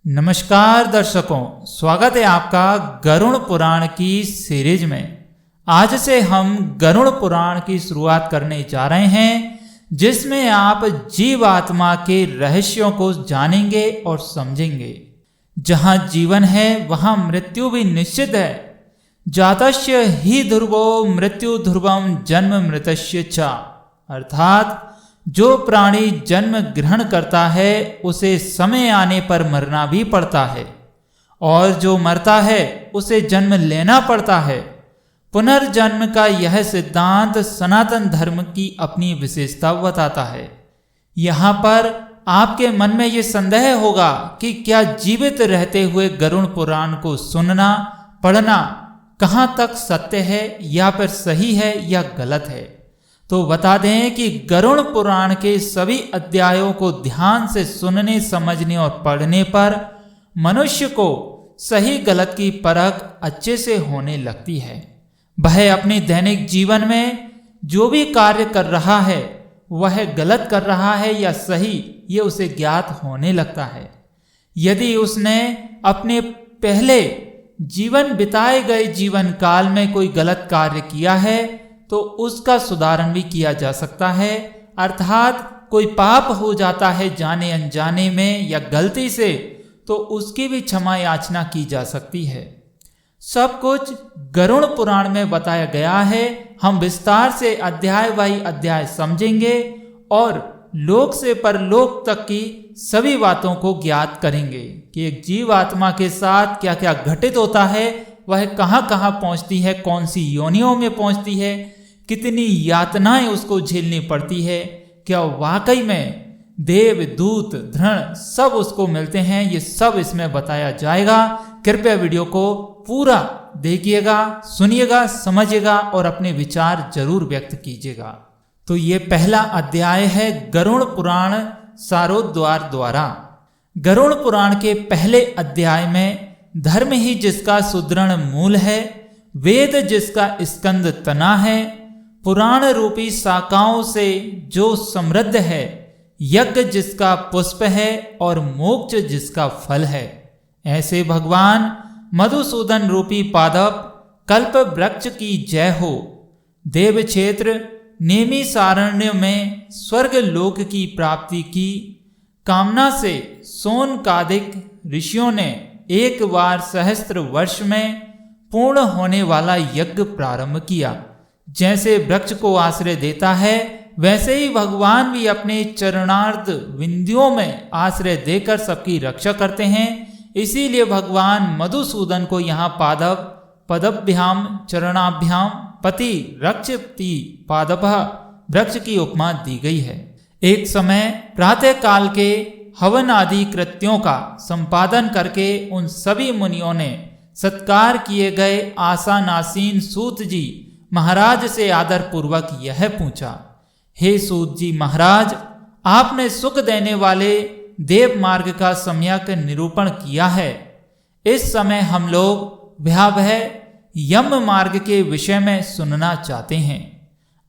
नमस्कार दर्शकों, स्वागत है आपका गरुड़ पुराण की सीरीज में। आज से हम गरुड़ पुराण की शुरुआत करने जा रहे हैं, जिसमें आप जीवात्मा के रहस्यों को जानेंगे और समझेंगे। जहां जीवन है वहां मृत्यु भी निश्चित है। जातस्य ही ध्रुवो मृत्यु ध्रुवम जन्म मृतस्य च, अर्थात जो प्राणी जन्म ग्रहण करता है उसे समय आने पर मरना भी पड़ता है, और जो मरता है उसे जन्म लेना पड़ता है। पुनर्जन्म का यह सिद्धांत सनातन धर्म की अपनी विशेषता बताता है। यहाँ पर आपके मन में ये संदेह होगा कि क्या जीवित रहते हुए गरुड़ पुराण को सुनना पढ़ना कहाँ तक सत्य है या फिर सही है या गलत है। तो बता दें कि गरुड़ पुराण के सभी अध्यायों को ध्यान से सुनने, समझने और पढ़ने पर मनुष्य को सही गलत की परख अच्छे से होने लगती है। वह अपने दैनिक जीवन में जो भी कार्य कर रहा है वह गलत कर रहा है या सही, ये उसे ज्ञात होने लगता है। यदि उसने अपने पहले जीवन बिताए गए जीवन काल में कोई गलत कार्य किया है तो उसका सुधारण भी किया जा सकता है। अर्थात कोई पाप हो जाता है जाने अनजाने में या गलती से, तो उसकी भी क्षमा याचना की जा सकती है। सब कुछ गरुड़ पुराण में बताया गया है। हम विस्तार से अध्याय बाई अध्याय समझेंगे और लोक से परलोक तक की सभी बातों को ज्ञात करेंगे कि एक जीवात्मा के साथ क्या क्या घटित होता है, वह कहाँ कहाँ पहुँचती है, कौन सी योनियों में पहुँचती है, कितनी यातनाएं उसको झेलनी पड़ती है, क्या वाकई में देव दूत धृण सब उसको मिलते हैं, ये सब इसमें बताया जाएगा। कृपया वीडियो को पूरा देखिएगा, सुनिएगा, समझिएगा और अपने विचार जरूर व्यक्त कीजिएगा। तो ये पहला अध्याय है गरुड़ पुराण सारोद्वार द्वारा। गरुड़ पुराण के पहले अध्याय में धर्म ही जिसका सुदृढ़ मूल है, वेद जिसका स्कंद तना है, पुराण रूपी शाखाओं से जो समृद्ध है, यज्ञ जिसका पुष्प है और मोक्ष जिसका फल है, ऐसे भगवान मधुसूदन रूपी पादप कल्प वृक्ष की जय हो। देव क्षेत्र नेमि सारण्य में स्वर्ग लोक की प्राप्ति की कामना से सोनकादिक ऋषियों ने एक बार सहस्त्र वर्ष में पूर्ण होने वाला यज्ञ प्रारंभ किया। जैसे वृक्ष को आश्रय देता है, वैसे ही भगवान भी अपने चरणार्थ विंध्यों में आश्रय देकर सबकी रक्षा करते हैं। इसीलिए भगवान मधुसूदन को यहाँ पादप पदभ्याम चरणाभ्याम पति रक्षति पादपः वृक्ष की उपमा दी गई है। एक समय प्रातः काल के हवन आदि कृत्यों का संपादन करके उन सभी मुनियों ने सत्कार किए गए आसनासीन सूत जी महाराज से आदर पूर्वक यह पूछा, हे सूत जी महाराज, आपने सुख देने वाले देव मार्ग का सम्यक निरूपण किया है। इस समय हम लोग भयावह यम मार्ग के विषय में सुनना चाहते हैं।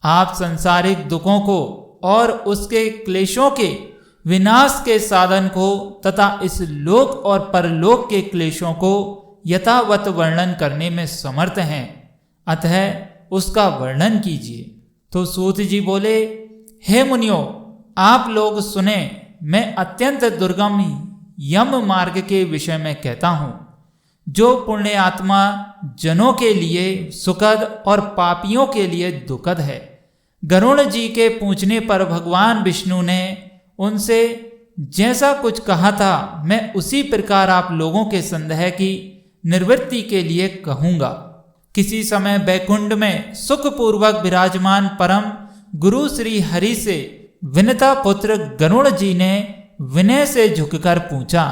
आप सांसारिक दुखों को और उसके क्लेशों के विनाश के साधन को तथा इस लोक और परलोक के क्लेशों को यथावत वर्णन करने में समर्थ हैं, अतः उसका वर्णन कीजिए। तो सूत जी बोले, हे मुनियों, आप लोग सुने, मैं अत्यंत दुर्गम यम मार्ग के विषय में कहता हूँ, जो पुण्य आत्मा जनों के लिए सुखद और पापियों के लिए दुखद है। गरुड़ जी के पूछने पर भगवान विष्णु ने उनसे जैसा कुछ कहा था, मैं उसी प्रकार आप लोगों के संदेह की निवृत्ति के लिए कहूँगा। किसी समय बैकुंठ में सुखपूर्वक विराजमान परम गुरु श्री हरि से विनता पुत्र गरुड़ जी ने विनय से झुककर पूछा।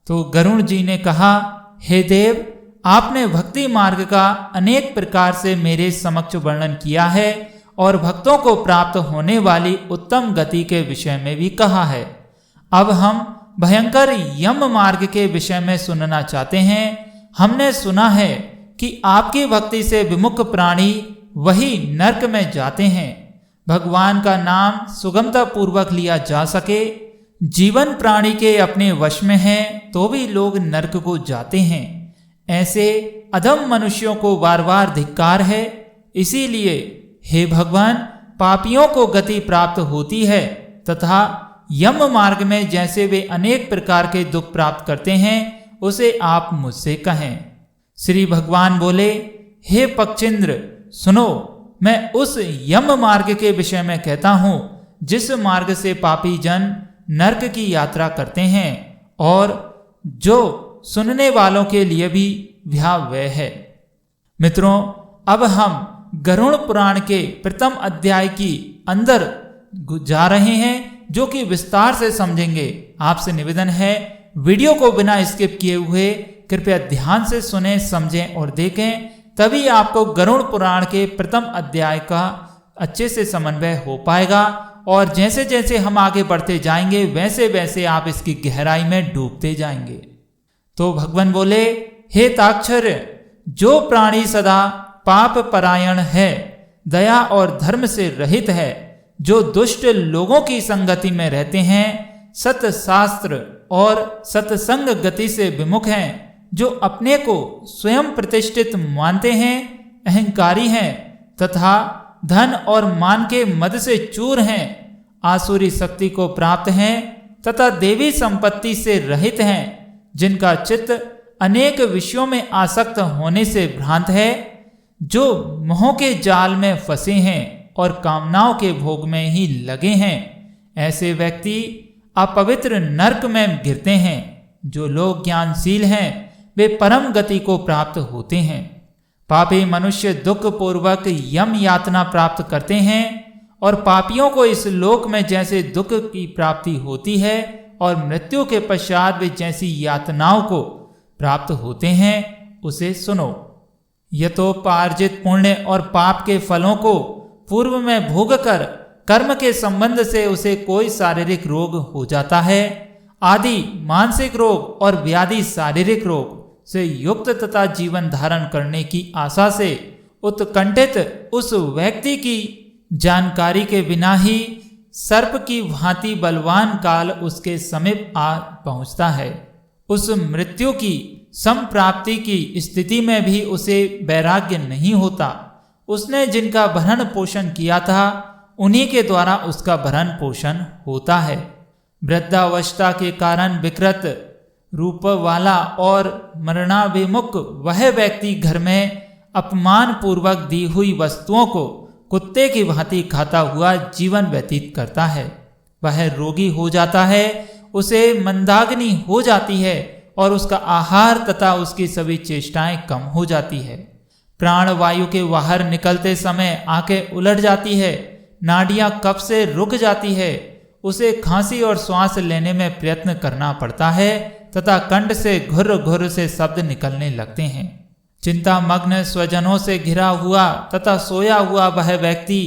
तो गरुड़ जी ने कहा, हे देव, आपने भक्ति मार्ग का अनेक प्रकार से मेरे समक्ष वर्णन किया है और भक्तों को प्राप्त होने वाली उत्तम गति के विषय में भी कहा है। अब हम भयंकर यम मार्ग के विषय में सुनना चाहते हैं। हमने सुना है कि आपकी भक्ति से विमुख प्राणी वही नरक में जाते हैं। भगवान का नाम सुगमता पूर्वक लिया जा सके जीवन प्राणी के अपने वश में है तो भी लोग नरक को जाते हैं। ऐसे अधम मनुष्यों को बार बार धिक्कार है। इसीलिए हे भगवान, पापियों को गति प्राप्त होती है तथा यम मार्ग में जैसे वे अनेक प्रकार के दुख प्राप्त करते हैं उसे आप मुझसे कहें। श्री भगवान बोले, हे पक्षिंद्र सुनो, मैं उस यम मार्ग के विषय में कहता हूं जिस मार्ग से पापी जन नरक की यात्रा करते हैं और जो सुनने वालों के लिए भी भयावह है। मित्रों, अब हम गरुड़ पुराण के प्रथम अध्याय की अंदर जा रहे हैं जो कि विस्तार से समझेंगे। आपसे निवेदन है वीडियो को बिना स्किप किए हुए कृपया ध्यान से सुने, समझें और देखें, तभी आपको गरुड़ पुराण के प्रथम अध्याय का अच्छे से समन्वय हो पाएगा और जैसे जैसे हम आगे बढ़ते जाएंगे वैसे वैसे आप इसकी गहराई में डूबते जाएंगे। तो भगवान बोले, हे ताक्षर, जो प्राणी सदा पाप परायण है, दया और धर्म से रहित है, जो दुष्ट लोगों की संगति में रहते हैं, सतशास्त्र और सत्संग गति से विमुख हैं, जो अपने को स्वयं प्रतिष्ठित मानते हैं, अहंकारी हैं तथा धन और मान के मद से चूर हैं, आसुरी शक्ति को प्राप्त हैं तथा देवी संपत्ति से रहित हैं, जिनका चित्त अनेक विषयों में आसक्त होने से भ्रांत है, जो मोह के जाल में फंसे हैं और कामनाओं के भोग में ही लगे हैं। ऐसे व्यक्ति अपवित्र नरक में गिरते हैं। जो लोग ज्ञानशील हैं वे परम गति को प्राप्त होते हैं। पापी मनुष्य दुख पूर्वक यम यातना प्राप्त करते हैं और पापियों को इस लोक में जैसे दुख की प्राप्ति होती है और मृत्यु के पश्चात वे जैसी यातनाओं को प्राप्त होते हैं उसे सुनो। यथोपार्जित पुण्य और पाप के फलों को पूर्व में भोग कर कर्म के संबंध से उसे कोई शारीरिक रोग हो जाता है, आदि मानसिक रोग और व्याधि शारीरिक रोग से युक्त तथा जीवन धारण करने की आशा से उत्कंठित उस व्यक्ति की जानकारी के बिना ही सर्प की भांति बलवान काल उसके समीप आ पहुंचता है। उस मृत्यु की संप्राप्ति की स्थिति में भी उसे वैराग्य नहीं होता। उसने जिनका भरण पोषण किया था उन्हीं के द्वारा उसका भरण पोषण होता है। वृद्धावस्था के कारण विकृत रूप वाला और मरणाभिमुख वह व्यक्ति घर में अपमान पूर्वक दी हुई वस्तुओं को कुत्ते की भांति खाता हुआ जीवन व्यतीत करता है। वह रोगी हो जाता है, उसे मंदाग्नि हो जाती है और उसका आहार तथा उसकी सभी चेष्टाएं कम हो जाती है। प्राण वायु के बाहर निकलते समय आंखें उलट जाती है, नाड़ियां कफ से रुक जाती है, उसे खांसी और श्वास लेने में प्रयत्न करना पड़ता है तथा कंठ से घुर घुर से शब्द निकलने लगते हैं। चिंता मग्न स्वजनों से घिरा हुआ तथा सोया हुआ वह व्यक्ति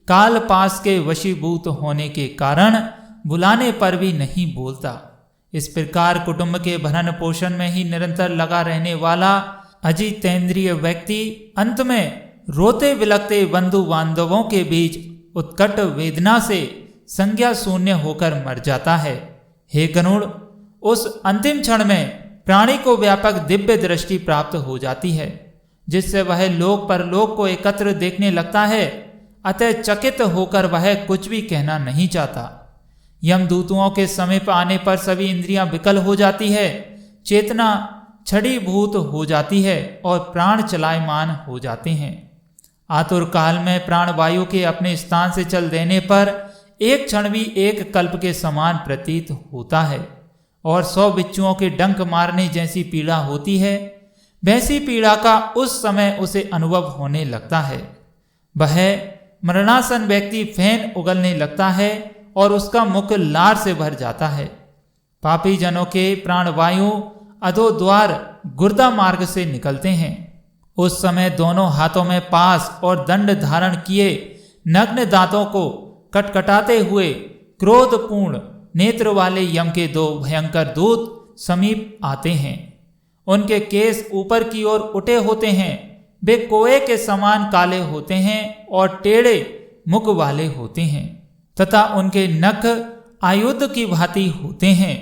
काल पास के वशीभूत होने के कारण बुलाने पर भी नहीं बोलता। इस प्रकार कुटुंब के भरण पोषण में ही निरंतर लगा रहने वाला अजितेंद्रिय व्यक्ति अंत में रोते बिलखते बंधु बांधवों के बीच उत्कट वेदना से संज्ञा शून्य होकर मर जाता है। हे गरुड़, उस अंतिम क्षण में प्राणी को व्यापक दिव्य दृष्टि प्राप्त हो जाती है, जिससे वह लोक परलोक को एकत्र देखने लगता है। अतः चकित होकर वह कुछ भी कहना नहीं चाहता। यमदूतों के समीप आने पर सभी इंद्रियां विकल हो जाती है, चेतना छड़ीभूत हो जाती है और प्राण चलायमान हो जाते हैं। आतुर काल में प्राण वायु के अपने स्थान से चल देने पर एक क्षण भी एक कल्प के समान प्रतीत होता है और 100 बिच्छुओं के डंक मारने जैसी पीड़ा होती है, वैसी पीड़ा का उस समय उसे अनुभव होने लगता है। वह मरणासन व्यक्ति फैन उगलने लगता है और उसका मुख लार से भर जाता है। पापी जनों के प्राणवायु अधोद्वार गुर्दा मार्ग से निकलते हैं। उस समय दोनों हाथों में पास और दंड धारण किए नग्न दांतों को कटकटाते हुए क्रोधपूर्ण नेत्र वाले यम के 2 भयंकर दूत समीप आते हैं। उनके केस ऊपर की ओर उठे होते हैं, वे कोए के समान काले होते हैं और टेढ़े मुख वाले होते हैं तथा उनके नख आयुध की भांति होते हैं।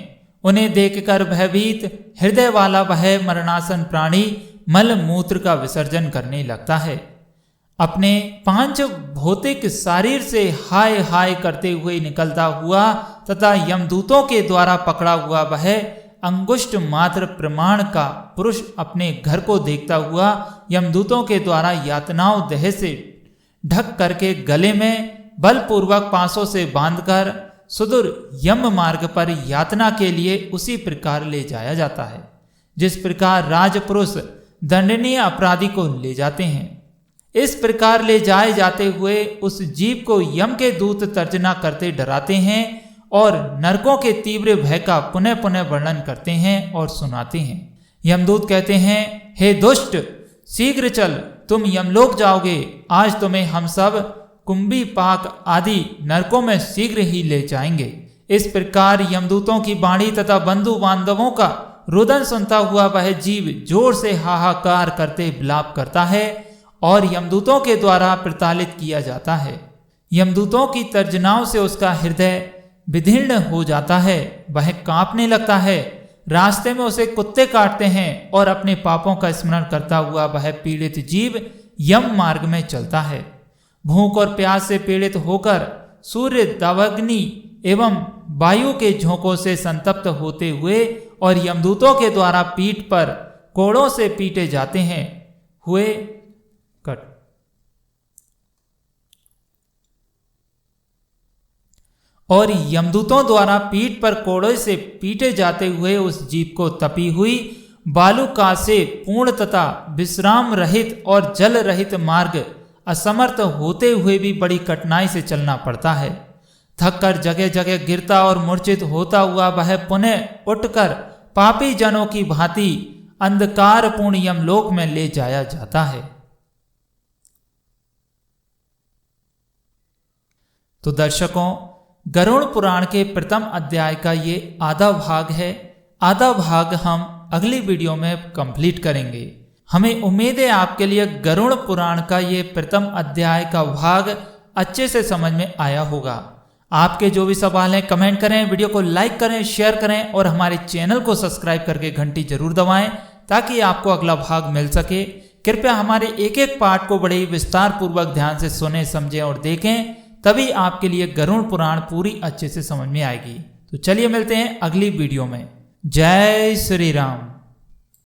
उन्हें देखकर भयभीत हृदय वाला वह मरणासन प्राणी मल मूत्र का विसर्जन करने लगता है। अपने 5 भौतिक शरीर से हाय हाय करते हुए निकलता हुआ तथा यमदूतों के द्वारा पकड़ा हुआ वह अंगुष्ठ मात्र प्रमाण का पुरुष अपने घर को देखता हुआ यमदूतों के द्वारा यातनाओं देह से ढक करके गले में बलपूर्वक पांसों से बांधकर सुदूर यम मार्ग पर यातना के लिए उसी प्रकार ले जाया जाता है जिस प्रकार राजपुरुष दंडनीय अपराधी को ले जाते हैं। इस प्रकार ले जाए जाते हुए उस जीव को यम के दूत तर्जना करते डराते हैं और नरकों के तीव्र भय का पुनः पुनः वर्णन करते हैं और सुनाते हैं। यमदूत कहते हैं, हे दुष्ट, शीघ्र चल, तुम यमलोक जाओगे। आज तुम्हें हम सब कुंभी पाक आदि नरकों में शीघ्र ही ले जाएंगे। इस प्रकार यमदूतों की वाणी तथा बंधु बांधवों का रुदन सुनता हुआ वह जीव जोर से हाहाकार करते विलाप करता है और यमदूतों के द्वारा प्रताड़ित किया जाता है। यमदूतों की तर्जनाओं से उसका हृदय विदीर्ण हो जाता है, वह कांपने लगता है। रास्ते में उसे कुत्ते काटते हैं और अपने पापों का स्मरण करता हुआ वह पीड़ित जीव यम मार्ग में चलता है। भूख और प्यास से पीड़ित होकर सूर्य दावाग्नि एवं वायु के झोंकों से संतप्त होते हुए और यमदूतों के द्वारा पीठ पर कोड़ों से पीटे जाते हैं हुए कट और यमदूतों द्वारा पीठ पर कोड़े से पीटे जाते हुए उस जीव को तपी हुई बालुका से पूर्ण तथा विश्राम रहित और जल रहित मार्ग असमर्थ होते हुए भी बड़ी कठिनाई से चलना पड़ता है। थककर जगह जगह गिरता और मूर्छित होता हुआ वह पुनः उठकर पापी जनों की भांति अंधकारपूर्ण यमलोक में ले जाया जाता है। तो दर्शकों, गरुड़ पुराण के प्रथम अध्याय का ये आधा भाग है। आधा भाग हम अगली वीडियो में कंप्लीट करेंगे। हमें उम्मीद है आपके लिए गरुड़ पुराण का ये प्रथम अध्याय का भाग अच्छे से समझ में आया होगा। आपके जो भी सवाल हैं कमेंट करें, वीडियो को लाइक करें, शेयर करें और हमारे चैनल को सब्सक्राइब करके घंटी जरूर दबाएं ताकि आपको अगला भाग मिल सके। कृपया हमारे एक एक पाठ को बड़े विस्तार पूर्वक ध्यान से सुने, समझें और देखें, तभी आपके लिए गरुड़ पुराण पूरी अच्छे से समझ में आएगी। तो चलिए मिलते हैं अगली वीडियो में। जय श्री राम।